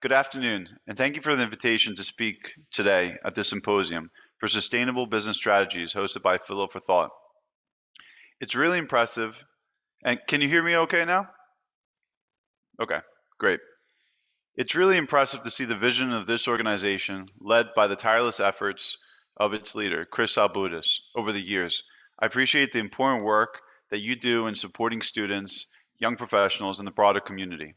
Good afternoon, and thank you for the invitation to speak today at this symposium for sustainable business strategies hosted by Philo for Thought. It's really impressive. And can you hear me okay now? Okay, great. It's really impressive to see the vision of this organization led by the tireless efforts of its leader, Chris Alboudis, over the years. I appreciate the important work that you do in supporting students, young professionals, and the broader community.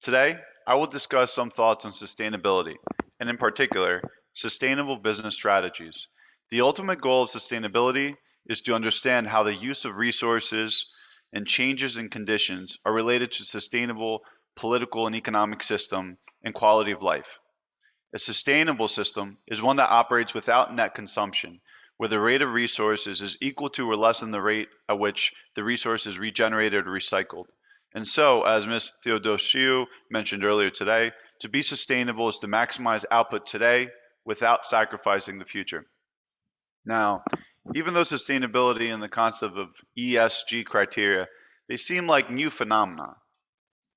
Today, I will discuss some thoughts on sustainability, and in particular, sustainable business strategies. The ultimate goal of sustainability is to understand how the use of resources and changes in conditions are related to sustainable political and economic system and quality of life. A sustainable system is one that operates without net consumption, where the rate of resources is equal to or less than the rate at which the resource is regenerated or recycled. And so, as Ms. Theodosiou mentioned earlier today, to be sustainable is to maximize output today without sacrificing the future. Now, even though sustainability and the concept of ESG criteria, they seem like new phenomena,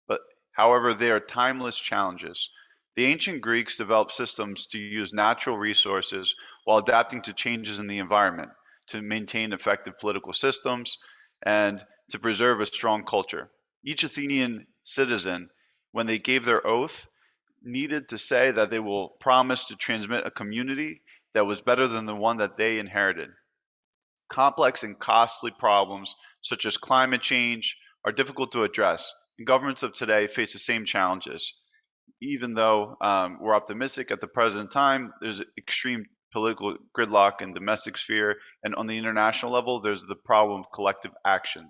but however, they are timeless challenges. The ancient Greeks developed systems to use natural resources while adapting to changes in the environment, to maintain effective political systems, and to preserve a strong culture. Each Athenian citizen, when they gave their oath, needed to say that they will promise to transmit a community that was better than the one that they inherited. Complex and costly problems, such as climate change, are difficult to address, and governments of today face the same challenges. Even though we're optimistic at the present time, there's extreme political gridlock in domestic sphere, and on the international level, there's the problem of collective action.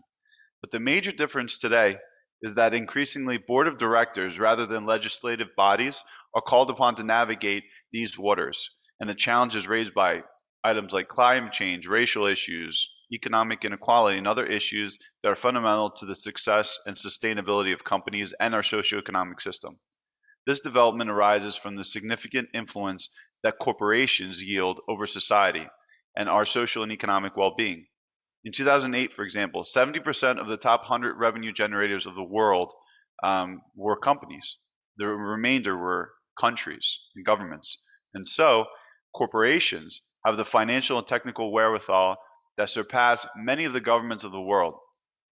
But the major difference today is that increasingly board of directors rather than legislative bodies are called upon to navigate these waters and the challenges raised by items like climate change, racial issues, economic inequality, and other issues that are fundamental to the success and sustainability of companies and our socioeconomic system. This development arises from the significant influence that corporations yield over society and our social and economic well-being. In 2008, for example, 70% of the top 100 revenue generators of the world were companies. The remainder were countries and governments. And so, corporations have the financial and technical wherewithal that surpass many of the governments of the world.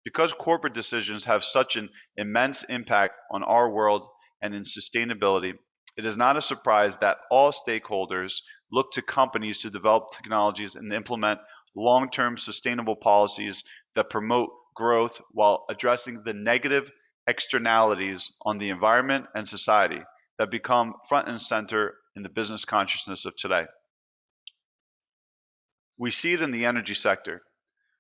Because corporate decisions have such an immense impact on our world and in sustainability, it is not a surprise that all stakeholders look to companies to develop technologies and implement long-term sustainable policies that promote growth while addressing the negative externalities on the environment and society that become front and center in the business consciousness of today. We see it in the energy sector,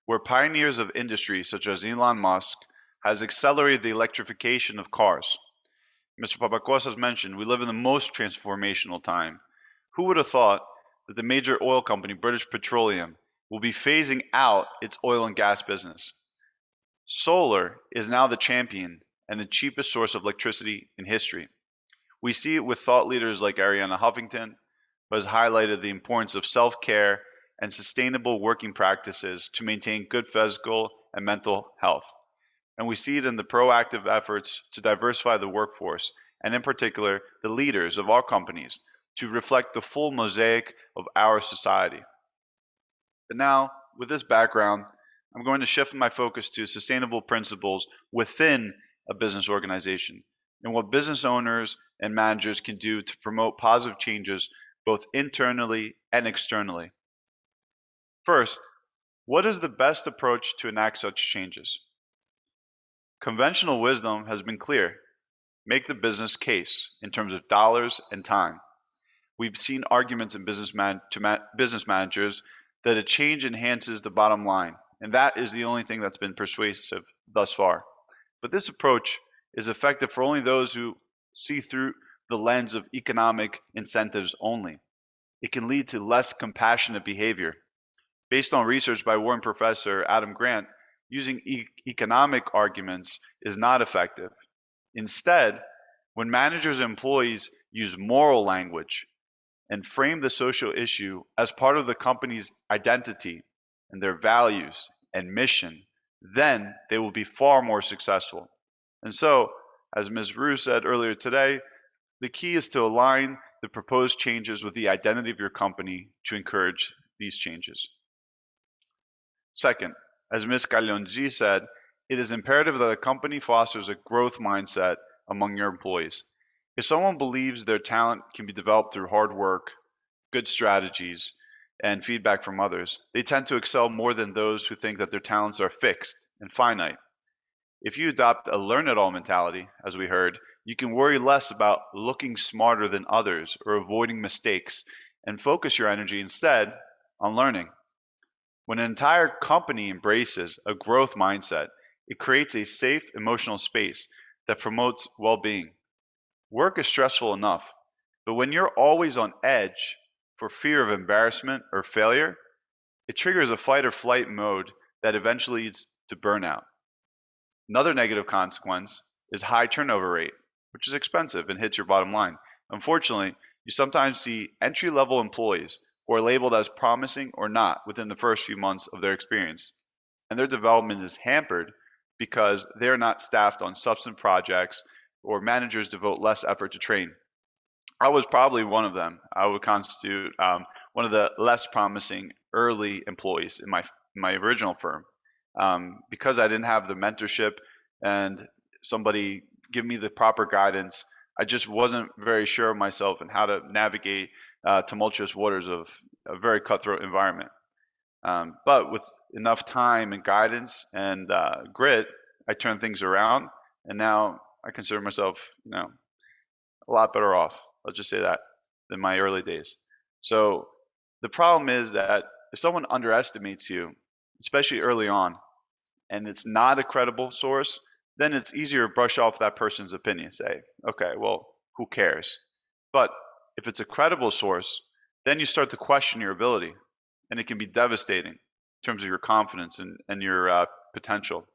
where pioneers of industry such as Elon Musk has accelerated the electrification of cars. Mr. Papakos has mentioned we live in the most transformational time. Who would have thought that the major oil company, British Petroleum, will be phasing out its oil and gas business? Solar is now the champion and the cheapest source of electricity in history. We see it with thought leaders like Arianna Huffington, who has highlighted the importance of self-care and sustainable working practices to maintain good physical and mental health. And we see it in the proactive efforts to diversify the workforce, and in particular, the leaders of our companies, to reflect the full mosaic of our society. But now, with this background, I'm going to shift my focus to sustainable principles within a business organization and what business owners and managers can do to promote positive changes both internally and externally. First, what is the best approach to enact such changes? Conventional wisdom has been clear. Make the business case in terms of dollars and time. We've seen arguments in business managers that a change enhances the bottom line, and that is the only thing that's been persuasive thus far. But this approach is effective for only those who see through the lens of economic incentives only. It can lead to less compassionate behavior. Based on research by Wharton professor Adam Grant, using economic arguments is not effective. Instead, when managers and employees use moral language and frame the social issue as part of the company's identity and their values and mission, then they will be far more successful. And so, as Ms. Rue said earlier today, The key is to align the proposed changes with the identity of your company to encourage these changes. Second, as Ms. Kalyonji said, it is imperative that a company fosters a growth mindset among your employees. If someone believes their talent can be developed through hard work, good strategies, and feedback from others, they tend to excel more than those who think that their talents are fixed and finite. If you adopt a learn it all mentality, as we heard, you can worry less about looking smarter than others or avoiding mistakes and focus your energy instead on learning. When an entire company embraces a growth mindset, it creates a safe emotional space that promotes well being. Work is stressful enough, but when you're always on edge for fear of embarrassment or failure, it triggers a fight or flight mode that eventually leads to burnout. Another negative consequence is high turnover rate, which is expensive and hits your bottom line. Unfortunately, you sometimes see entry level employees who are labeled as promising or not within the first few months of their experience, and their development is hampered because they are not staffed on substantive projects or managers devote less effort to train. I was probably one of them. I would constitute one of the less promising early employees in my original firm because I didn't have the mentorship and somebody give me the proper guidance. I just wasn't very sure of myself and how to navigate tumultuous waters of a very cutthroat environment. But with enough time and guidance and grit, I turned things around, and now I consider myself, a lot better off. Let's just say that than my early days. So the problem is that if someone underestimates you, especially early on, and it's not a credible source, then it's easier to brush off that person's opinion. Say, okay, well, who cares? But if it's a credible source, then you start to question your ability, and it can be devastating in terms of your confidence and your potential.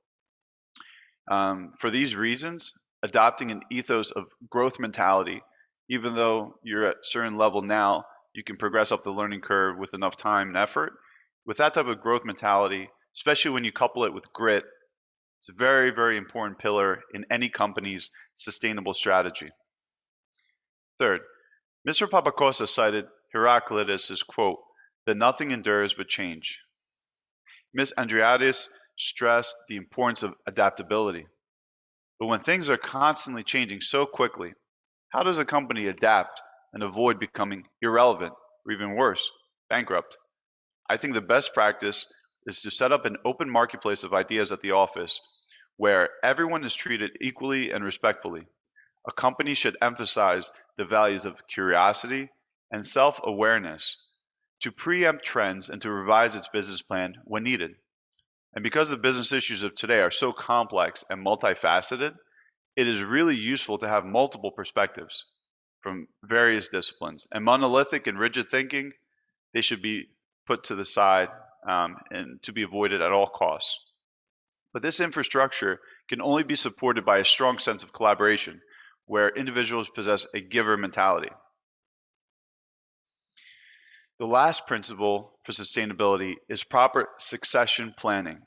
For these reasons, adopting an ethos of growth mentality, even though you're at a certain level now, you can progress up the learning curve with enough time and effort. With that type of growth mentality, especially when you couple it with grit, it's a very, very important pillar in any company's sustainable strategy. Third, Mr. Papakosa cited Heraclitus' quote that nothing endures but change. Ms. Andreadis stressed the importance of adaptability. But when things are constantly changing so quickly, how does a company adapt and avoid becoming irrelevant or even worse, bankrupt? I think the best practice is to set up an open marketplace of ideas at the office where everyone is treated equally and respectfully. A company should emphasize the values of curiosity and self awareness to preempt trends and to revise its business plan when needed. And because the business issues of today are so complex and multifaceted, it is really useful to have multiple perspectives from various disciplines. And monolithic and rigid thinking, they should be put to the side and to be avoided at all costs. But this infrastructure can only be supported by a strong sense of collaboration where individuals possess a giver mentality. The last principle for sustainability is proper succession planning.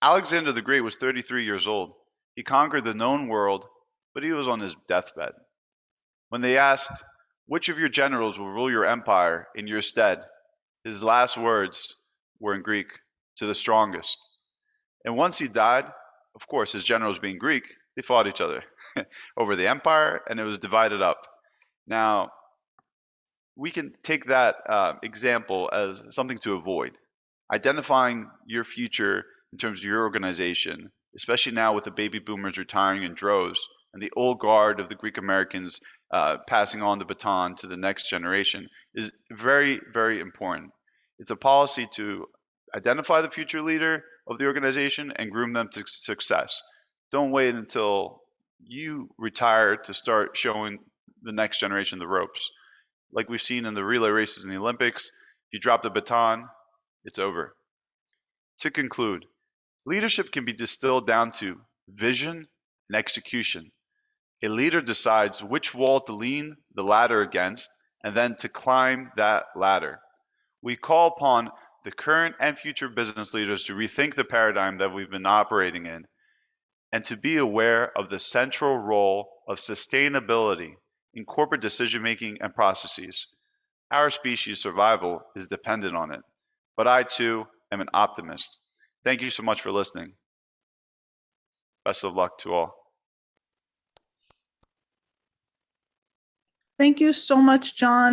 Alexander the Great was 33 years old. He conquered the known world, but he was on his deathbed. When they asked, which of your generals will rule your empire in your stead? His last words were in Greek, to the strongest. And once he died, of course, his generals being Greek, they fought each other over the empire, and it was divided up. Now, we can take that example as something to avoid. Identifying your future in terms of your organization, especially now with the baby boomers retiring in droves and the old guard of the Greek Americans passing on the baton to the next generation, is very, very important. It's a policy to identify the future leader of the organization and groom them to success. Don't wait until you retire to start showing the next generation the ropes. Like we've seen in the relay races in the Olympics, if you drop the baton, it's over. To conclude, leadership can be distilled down to vision and execution. A leader decides which wall to lean the ladder against and then to climb that ladder. We call upon the current and future business leaders to rethink the paradigm that we've been operating in and to be aware of the central role of sustainability in corporate decision-making and processes. Our species' survival is dependent on it, but I too am an optimist. Thank you so much for listening. Best of luck to all. Thank you so much, John.